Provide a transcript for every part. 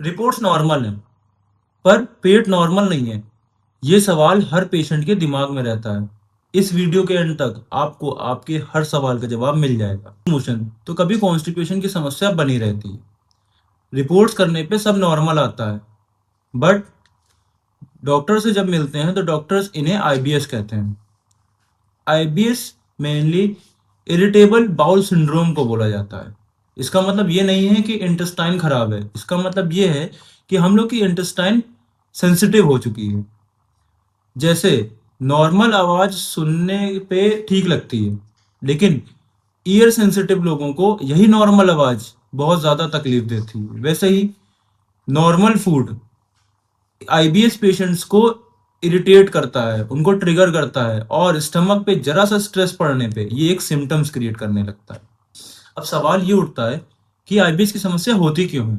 Reports normal हैं, पर पेट normal नहीं है। ये सवाल हर पेशेंट के दिमाग में रहता है। इस वीडियो के एंड तक आपको आपके हर सवाल का जवाब मिल जाएगा। मोशन तो कभी कॉन्स्टिपेशन की समस्या बनी रहती है। रिपोर्ट्स करने पे सब नॉर्मल आता है, बट डॉक्टर से जब मिलते हैं तो डॉक्टर्स इन्हें आईबीएस कहते हैं। IBS mainly irritable bowel syndrome को बोला जाता है। इसका मतलब ये नहीं है कि इंटेस्टाइन खराब है, इसका मतलब ये है कि हम लोग की इंटेस्टाइन सेंसिटिव हो चुकी है। जैसे नॉर्मल आवाज सुनने पे ठीक लगती है, लेकिन ईयर सेंसिटिव लोगों को यही नॉर्मल आवाज बहुत ज्यादा तकलीफ देती है। वैसे ही नॉर्मल फूड आईबीएस पेशेंट्स को इरिटेट करता है, उनको ट्रिगर करता है, और स्टमक पे जरा सा स्ट्रेस पड़ने पे ये एक सिम्टम्स क्रिएट करने लगता है। अब सवाल ये उठता है कि आईबीएस की समस्या होती क्यों है।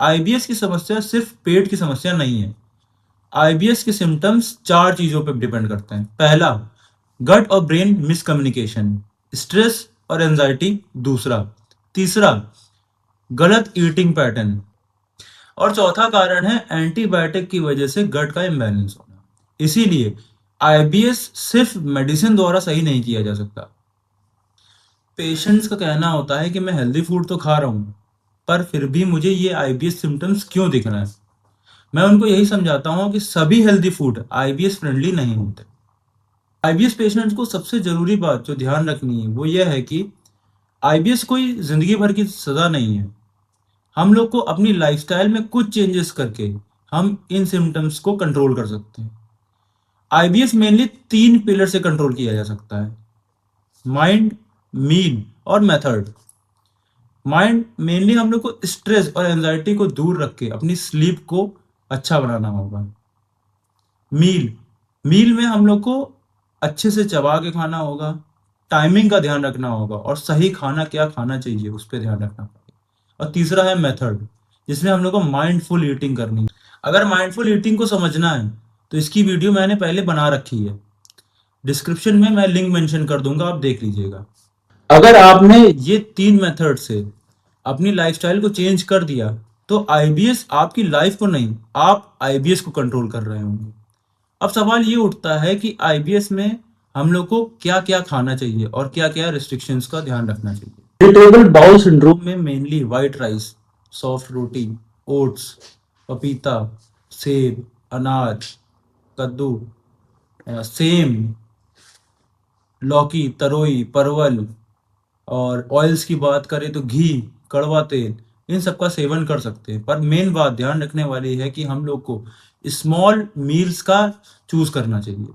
आईबीएस की समस्या सिर्फ पेट की समस्या नहीं है। आईबीएस के सिम्टम्स चार चीजों पर डिपेंड करते हैं। पहला, गट और ब्रेन मिसकम्युनिकेशन, स्ट्रेस और एंजाइटी। दूसरा, तीसरा, गलत ईटिंग पैटर्न, और चौथा कारण है एंटीबायोटिक की वजह से गट का इम्बैलेंस होना। इसीलिए आईबीएस सिर्फ मेडिसिन द्वारा सही नहीं किया जा सकता। पेशेंट्स का कहना होता है कि मैं हेल्दी फूड तो खा रहा हूँ, पर फिर भी मुझे ये आईबीएस सिम्टम्स क्यों दिख रहे हैं। मैं उनको यही समझाता हूँ कि सभी हेल्दी फूड आईबीएस फ्रेंडली नहीं होते। आईबीएस पेशेंट्स को सबसे जरूरी बात जो ध्यान रखनी है वो यह है कि आईबीएस कोई जिंदगी भर की सजा नहीं है। हम लोग को अपनी लाइफस्टाइल में कुछ चेंजेस करके हम इन सिम्टम्स को कंट्रोल कर सकते हैं। आईबीएस मेनली तीन पिलर से कंट्रोल किया जा सकता है: माइंड, मील और मेथड। माइंड मेनली हम लोग को स्ट्रेस और एंजाइटी को दूर रख के अपनी स्लीप को अच्छा बनाना होगा। मील मील में हम लोग को अच्छे से चबा के खाना होगा, टाइमिंग का ध्यान रखना होगा, और सही खाना क्या खाना चाहिए उस पर ध्यान रखना होगा। और तीसरा है मेथड, जिसमें हम लोग को माइंडफुल ईटिंग करनी है। अगर माइंडफुल ईटिंग को समझना है तो इसकी वीडियो मैंने पहले बना रखी है, डिस्क्रिप्शन में मैं लिंक मेंशन कर दूंगा, आप देख लीजिएगा। अगर आपने ये तीन मेथड से अपनी लाइफस्टाइल को चेंज कर दिया तो आईबीएस आपकी लाइफ को नहीं, आप आईबीएस को कंट्रोल कर रहे होंगे। अब सवाल ये उठता है कि आईबीएस में हम लोग को क्या क्या खाना चाहिए और क्या क्या रिस्ट्रिक्शंस का ध्यान रखना चाहिए। इरिटेबल बाउल सिंड्रोम में मेनली व्हाइट राइस, सॉफ्ट रोटी, ओट्स, पपीता, सेब, अनार, कद्दू, सेम, लौकी, तरोई, परवल, और ऑयल्स की बात करें तो घी, कड़वा तेल, इन सब का सेवन कर सकते हैं। पर मेन बात ध्यान रखने वाली है कि हम लोग को स्मॉल मील्स का चूज करना चाहिए।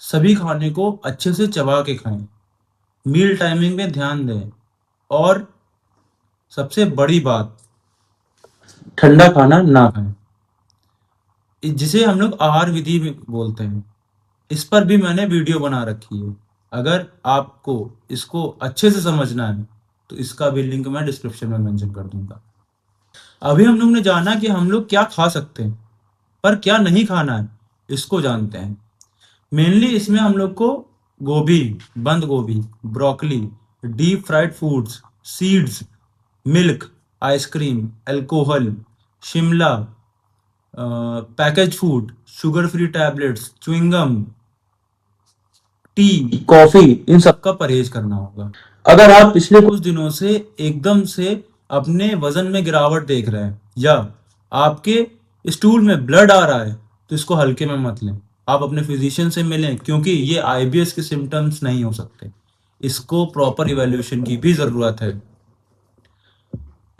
सभी खाने को अच्छे से चबा के खाएं, मील टाइमिंग में ध्यान दें, और सबसे बड़ी बात, ठंडा खाना ना खाएं, जिसे हम लोग आहार विधि में बोलते हैं। इस पर भी मैंने वीडियो बना रखी है। अगर आपको इसको अच्छे से समझना है तो इसका भी लिंक मैं डिस्क्रिप्शन में मेंशन कर दूंगा। अभी हम लोग ने जाना कि हम लोग क्या खा सकते हैं, पर क्या नहीं खाना है इसको जानते हैं। मेनली इसमें हम लोग को गोभी, बंद गोभी, broccoli, deep fried foods, seeds, milk, ice cream, alcohol, Shimla, package food, sugar free tablets, chewing gum, tea, coffee, इन सब का परहेज करना होगा। अगर आप पिछले कुछ दिनों से एकदम से अपने वजन में गिरावट देख रहे हैं, या आपके स्टूल में ब्लड आ रहा है, तो इसको हल्के में मत लें। आप अपने फिजिशियन से मिलें, क्योंकि ये आईबीएस के सिम्टम्स नहीं हो सकते। इसको प्रॉपर इवैल्यूएशन की भी जरूरत है।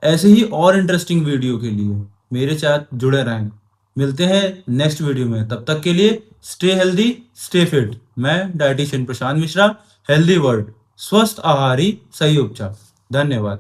ऐसे ही और इंटरेस्टिंग वीडियो के लिए मेरे साथ जुड़े रहें। मिलते हैं नेक्स्ट वीडियो में, तब तक के लिए स्टे हेल्दी, स्टे फिट। मैं dietitian Prashant Mishra, healthy world, स्वस्थ आहारी सही उपचार। धन्यवाद।